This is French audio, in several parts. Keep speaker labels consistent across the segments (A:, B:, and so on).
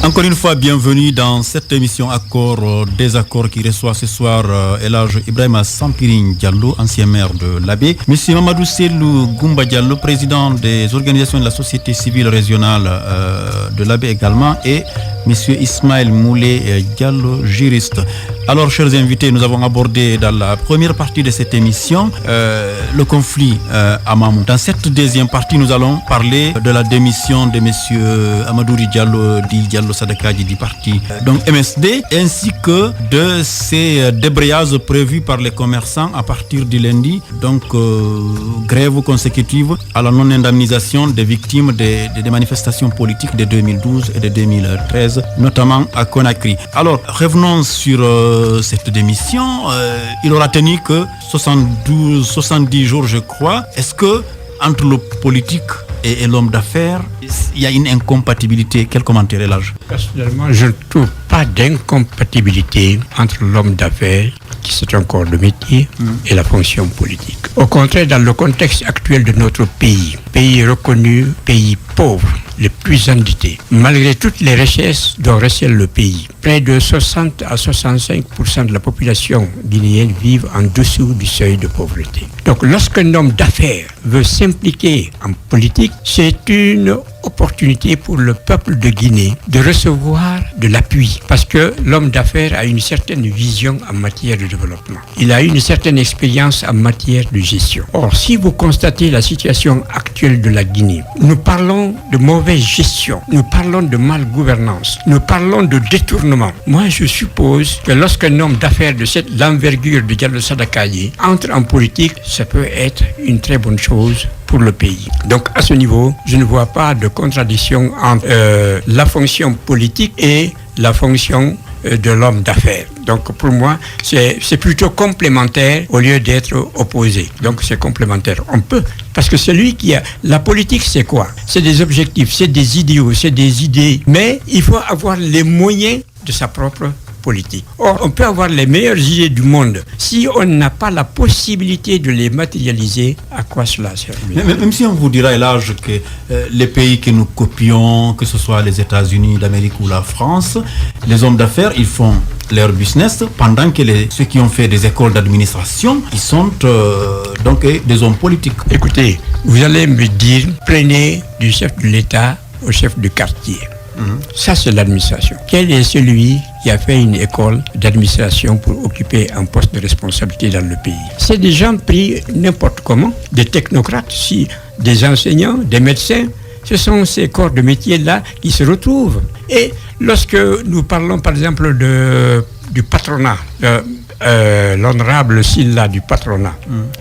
A: Encore une fois, bienvenue dans cette émission Accord Désaccord qui reçoit ce soir Elhadj Ibrahima Sampirin Diallo, ancien maire de l'Abbé, Monsieur Mamadou Sellou Goumba Diallo, président des organisations de la société civile régionale de l'Abbé également, et Monsieur Ismaël Moulé Diallo, juriste. Alors, chers invités, nous avons abordé dans la première partie de cette émission le conflit à Mamou. Dans cette deuxième partie, nous allons parler de la démission de Monsieur Amadouri Diallo Diallo Sadakaji du parti donc MSD, ainsi que de ces débrayages prévus par les commerçants à partir du lundi, donc grève consécutive à la non-indemnisation des victimes des manifestations politiques de 2012 et de 2013, notamment à Conakry. Alors, revenons sur cette démission. Il aura tenu que 70 jours, je crois. Est-ce que entre le politique et l'homme d'affaires, il y a une incompatibilité? Quel commentaire est l'âge?
B: Personnellement, je ne trouve pas d'incompatibilité entre l'homme d'affaires, qui c'est un corps de métier, et la fonction politique. Au contraire, dans le contexte actuel de notre pays reconnu, pays pauvre, le plus endetté, malgré toutes les richesses dont recèle le pays, près de 60 à 65% de la population guinéenne vivent en dessous du seuil de pauvreté. Donc lorsqu'un homme d'affaires veut s'impliquer en politique, c'est une opportunité pour le peuple de Guinée de recevoir de l'appui, parce que l'homme d'affaires a une certaine vision en matière de développement. Il a une certaine expérience en matière de gestion. Or, si vous constatez la situation actuelle de la Guinée, nous parlons de mauvaise gestion, nous parlons de malgouvernance, nous parlons de détournement. Moi, je suppose que lorsqu'un homme d'affaires de cette l'envergure de Diallo Sadakaji entre en politique, ça peut être une très bonne chose pour le pays. Donc à ce niveau, je ne vois pas de contradiction entre la fonction politique et la fonction de l'homme d'affaires. Donc pour moi, c'est plutôt complémentaire au lieu d'être opposé. Donc c'est complémentaire. On peut, parce que celui qui a... La politique, c'est quoi? C'est des objectifs, c'est des idéaux, c'est des idées. Mais il faut avoir les moyens de sa propre politique. Or, on peut avoir les meilleures idées du monde. Si on n'a pas la possibilité de les matérialiser, à quoi cela sert?
A: Même si on vous dira, Elhadj, que les pays que nous copions, que ce soit les États-Unis d'Amérique ou la France, les hommes d'affaires, ils font leur business, pendant que ceux qui ont fait des écoles d'administration, ils sont donc des hommes politiques. Écoutez,
B: vous allez me dire, prenez du chef de l'État au chef du quartier. Ça, c'est l'administration. Quel est celui qui a fait une école d'administration pour occuper un poste de responsabilité dans le pays? C'est des gens pris n'importe comment, des technocrates, des enseignants, des médecins. Ce sont ces corps de métier-là qui se retrouvent. Et lorsque nous parlons, par exemple, du patronat, l'honorable Silla du patronat,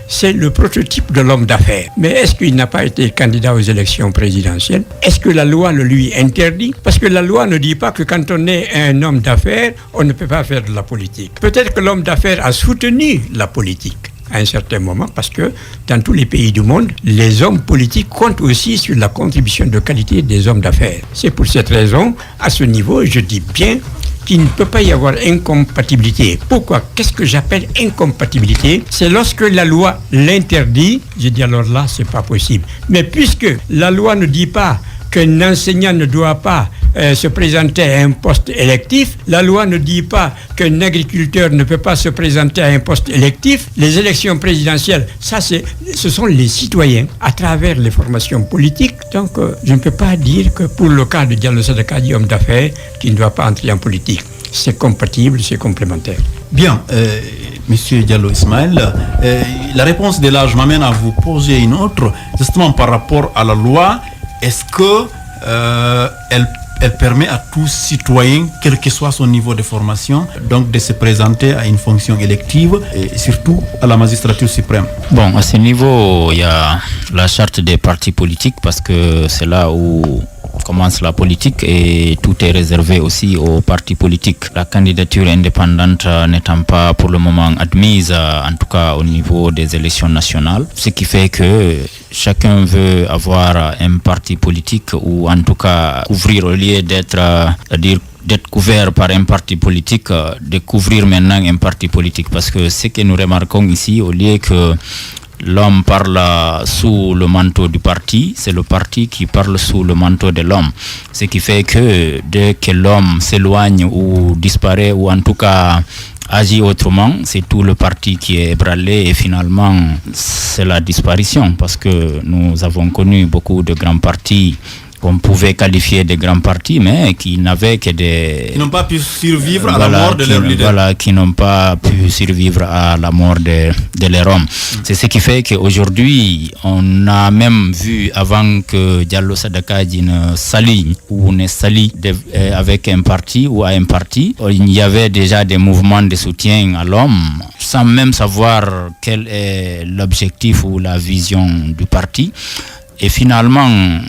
B: c'est le prototype de l'homme d'affaires. Mais est-ce qu'il n'a pas été candidat aux élections présidentielles? Est-ce que la loi le lui interdit? Parce que la loi ne dit pas que quand on est un homme d'affaires, on ne peut pas faire de la politique. Peut-être que l'homme d'affaires a soutenu la politique à un certain moment, parce que dans tous les pays du monde, les hommes politiques comptent aussi sur la contribution de qualité des hommes d'affaires. C'est pour cette raison, à ce niveau, je dis bien qu'il ne peut pas y avoir incompatibilité. Pourquoi? Qu'est-ce que j'appelle incompatibilité? C'est lorsque la loi l'interdit, je dis alors là, c'est pas possible. Mais puisque la loi ne dit pas qu'un enseignant ne doit pas se présenter à un poste électif, la loi ne dit pas qu'un agriculteur ne peut pas se présenter à un poste électif, les élections présidentielles, ça ce sont les citoyens à travers les formations politiques. Donc je ne peux pas dire que pour le cas de Diallo Sadakaji, homme d'affaires, qui ne doit pas entrer en politique. C'est compatible, c'est complémentaire.
A: Bien, Monsieur Diallo Ismaël, la réponse d'Elhadj m'amène à vous poser une autre, justement par rapport à la loi. Est-ce que elle permet à tout citoyen, quel que soit son niveau de formation, donc de se présenter à une fonction élective et surtout à la magistrature suprême?
C: Bon, à ce niveau, il y a la charte des partis politiques, parce que c'est là où commence la politique et tout est réservé aussi aux partis politiques. La candidature indépendante n'étant pas pour le moment admise, en tout cas au niveau des élections nationales, ce qui fait que chacun veut avoir un parti politique, ou en tout cas couvrir, au lieu d'être couvert par un parti politique, de couvrir maintenant un parti politique. Parce que ce que nous remarquons ici, au lieu que L'homme parle sous le manteau du parti, c'est le parti qui parle sous le manteau de l'homme. Ce qui fait que dès que l'homme s'éloigne ou disparaît, ou en tout cas agit autrement, c'est tout le parti qui est ébranlé et finalement c'est la disparition, parce que nous avons connu beaucoup de grands partis qu'on pouvait qualifier de grands partis, mais qui n'avaient que des...
A: Qui n'ont pas pu survivre à la mort de leur leader.
C: Voilà, qui n'ont pas pu survivre à la mort de leur homme. C'est ce qui fait qu'aujourd'hui, on a même vu, avant que Diallo Sadakaji ne s'allie ou ne s'allie avec un parti ou à un parti, il y avait déjà des mouvements de soutien à l'homme, sans même savoir quel est l'objectif ou la vision du parti. Et finalement,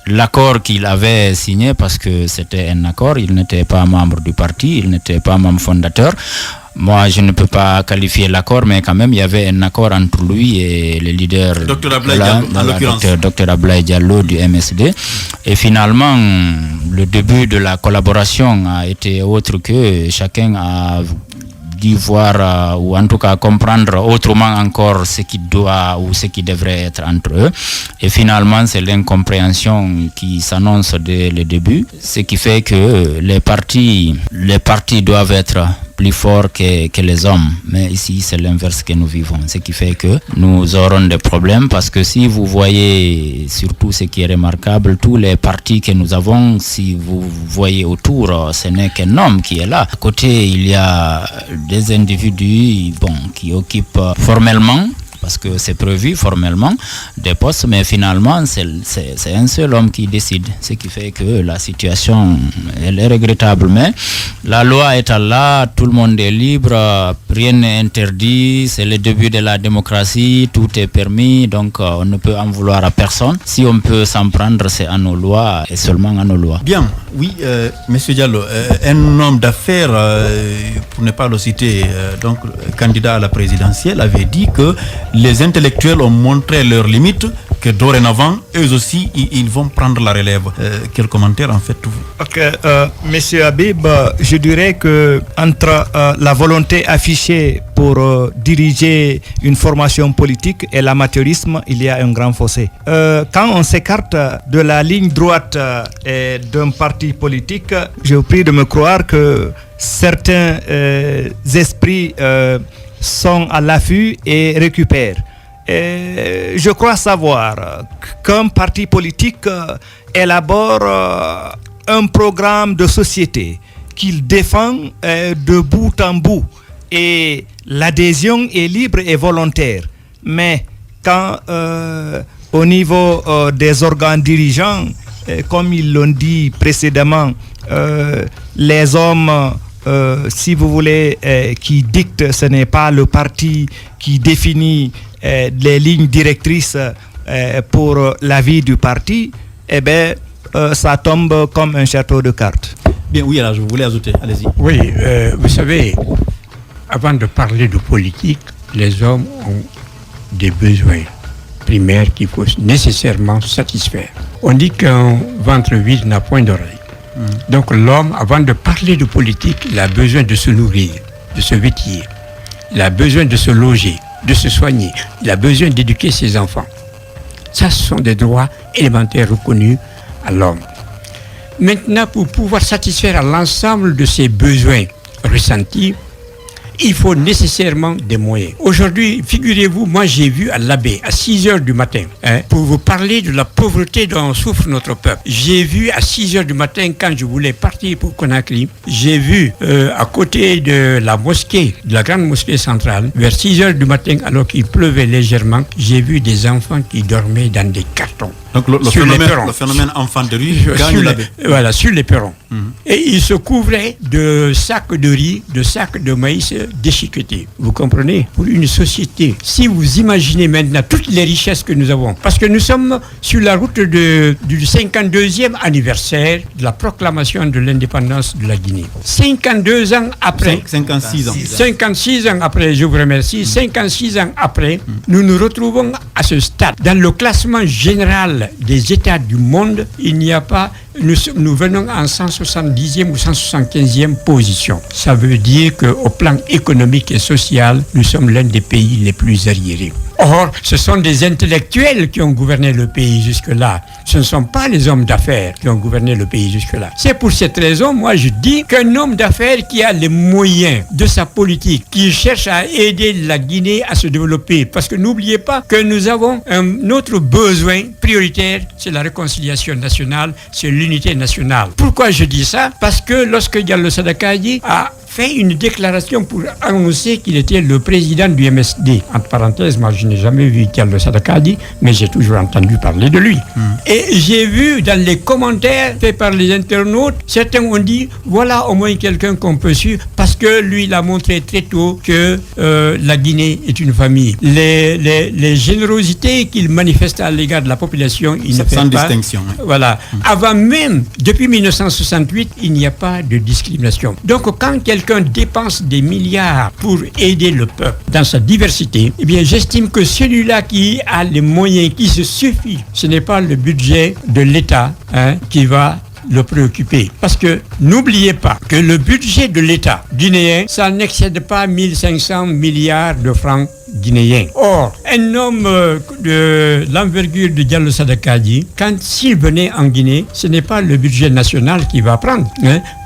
C: l'accord qu'il avait signé, parce que c'était un accord, il n'était pas membre du parti, il n'était pas membre fondateur. Moi, je ne peux pas qualifier l'accord, mais quand même, il y avait un accord entre lui et le leader,
A: Dr Ablaye Diallo, en l'occurrence.
C: Dr Ablaye Diallo du MSD. Et finalement, le début de la collaboration a été autre que chacun a dû voir ou en tout cas comprendre autrement encore ce qui doit ou ce qui devrait être entre eux. Et finalement, c'est l'incompréhension qui s'annonce dès le début, ce qui fait que les partis doivent être plus forts que les hommes. Mais ici, c'est l'inverse que nous vivons. Ce qui fait que nous aurons des problèmes, parce que si vous voyez, surtout ce qui est remarquable, tous les partis que nous avons, si vous voyez autour, ce n'est qu'un homme qui est là. À côté, il y a des individus qui occupent formellement, parce que c'est prévu formellement, des postes, mais finalement c'est un seul homme qui décide, ce qui fait que la situation elle est regrettable, mais la loi étant là, tout le monde est libre, rien n'est interdit, c'est le début de la démocratie, tout est permis, donc on ne peut en vouloir à personne. Si on peut s'en prendre, c'est à nos lois et seulement à nos lois.
A: Bien, oui, Monsieur Diallo, un homme d'affaires, pour ne pas le citer, donc candidat à la présidentielle, avait dit que les intellectuels ont montré leurs limites, que dorénavant, eux aussi, ils vont prendre la relève. Quel commentaire en faites-vous?
D: Ok, Monsieur Habib, je dirais que entre la volonté affichée pour diriger une formation politique et l'amateurisme, il y a un grand fossé. Quand on s'écarte de la ligne droite d'un parti politique, je vous prie de me croire que certains esprits sont à l'affût et récupèrent. Je crois savoir qu'un parti politique élabore un programme de société qu'il défend de bout en bout, et l'adhésion est libre et volontaire. Mais quand au niveau des organes dirigeants, comme ils l'ont dit précédemment, les hommes si vous voulez, qui dicte, ce n'est pas le parti qui définit les lignes directrices pour la vie du parti, eh bien, ça tombe comme un château de cartes.
A: Bien, oui, alors je voulais ajouter, allez-y.
B: Oui, vous savez, avant de parler de politique, les hommes ont des besoins primaires qu'il faut nécessairement satisfaire. On dit qu'un ventre vide n'a point d'oreille. Donc l'homme, avant de parler de politique, il a besoin de se nourrir, de se vêtir. Il a besoin de se loger, de se soigner. Il a besoin d'éduquer ses enfants. Ça, ce sont des droits élémentaires reconnus à l'homme. Maintenant, pour pouvoir satisfaire à l'ensemble de ces besoins ressentis, il faut nécessairement des moyens. Aujourd'hui, figurez-vous, moi j'ai vu à l'abbé à 6h du matin, pour vous parler de la pauvreté dont souffre notre peuple. J'ai vu à 6h du matin, quand je voulais partir pour Conakry, j'ai vu à côté de la mosquée, de la grande mosquée centrale, vers 6h du matin, alors qu'il pleuvait légèrement, j'ai vu des enfants qui dormaient dans des cartons.
A: Donc le phénomène enfant de rue gagne l'abbé.
B: Voilà, sur les perrons. Et ils se couvraient de sacs de riz, de sacs de maïs déchiquetés. Vous comprenez? Pour une société, si vous imaginez maintenant toutes les richesses que nous avons, parce que nous sommes sur la route du 52e anniversaire de la proclamation de l'indépendance de la Guinée. 52 ans après.
A: 56 ans.
B: 56 ans après, je vous remercie. 56 ans après, nous nous retrouvons à ce stade. Dans le classement général des États du monde, il n'y a pas nous venons en 170e ou 175e position. Ça veut dire qu'au plan économique et social, nous sommes l'un des pays les plus arriérés. Or, ce sont des intellectuels qui ont gouverné le pays jusque-là. Ce ne sont pas les hommes d'affaires qui ont gouverné le pays jusque-là. C'est pour cette raison, moi, je dis qu'un homme d'affaires qui a les moyens de sa politique, qui cherche à aider la Guinée à se développer, parce que n'oubliez pas que nous avons un autre besoin prioritaire, c'est la réconciliation nationale, c'est l'unité nationale. Pourquoi je dis ça? Parce que lorsque Diallo Sadakaji a fait une déclaration pour annoncer qu'il était le président du MSD. Entre parenthèses, moi je n'ai jamais vu Diallo Sadakaji, mais j'ai toujours entendu parler de lui. Et j'ai vu dans les commentaires faits par les internautes, certains ont dit, voilà au moins quelqu'un qu'on peut suivre, parce que lui il a montré très tôt que la Guinée est une famille. Les générosités qu'il manifeste à l'égard de la population, il ne fait
A: sans
B: pas.
A: distinction.
B: Voilà. Avant même, depuis 1968, il n'y a pas de discrimination. Donc quand quelqu'un dépense des milliards pour aider le peuple dans sa diversité, eh bien j'estime que celui-là qui a les moyens, qui se suffit, ce n'est pas le budget de l'État qui va le préoccuper. Parce que n'oubliez pas que le budget de l'État guinéen, ça n'excède pas 1500 milliards de francs guinéens. Or, un homme de l'envergure de Diallo Sadakaji, s'il venait en Guinée, ce n'est pas le budget national qu'il va prendre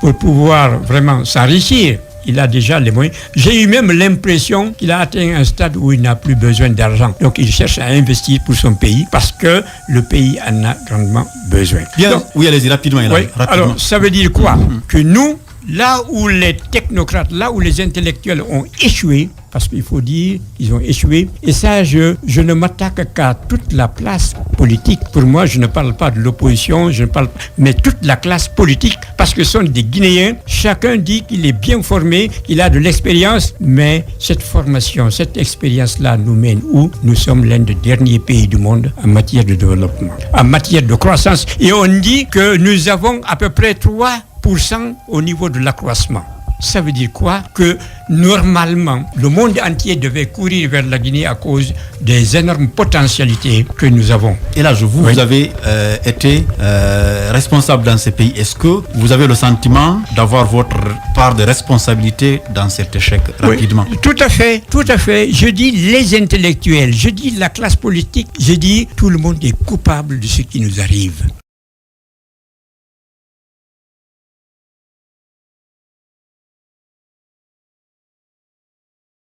B: pour pouvoir vraiment s'enrichir. Il a déjà les moyens. J'ai eu même l'impression qu'il a atteint un stade où il n'a plus besoin d'argent. Donc il cherche à investir pour son pays parce que le pays en a grandement besoin.
A: Bien,
B: donc,
A: oui, allez-y, rapidement.
B: Oui, alors, ça veut dire quoi? Que nous, là où les technocrates, là où les intellectuels ont échoué, parce qu'il faut dire qu'ils ont échoué, et ça, je ne m'attaque qu'à toute la classe politique. Pour moi, je ne parle pas de l'opposition, mais toute la classe politique, parce que ce sont des Guinéens. Chacun dit qu'il est bien formé, qu'il a de l'expérience, mais cette formation, cette expérience-là nous mène où? Nous sommes l'un des derniers pays du monde en matière de développement, en matière de croissance. Et on dit que nous avons à peu près 3% au niveau de l'accroissement. Ça veut dire quoi? Que normalement, le monde entier devait courir vers la Guinée à cause des énormes potentialités que nous avons.
A: Et là, vous avez été responsable dans ces pays. Est-ce que vous avez le sentiment d'avoir votre part de responsabilité dans cet échec rapidement?
B: Oui, tout à fait, tout à fait. Je dis les intellectuels, je dis la classe politique, je dis tout le monde est coupable de ce qui nous arrive.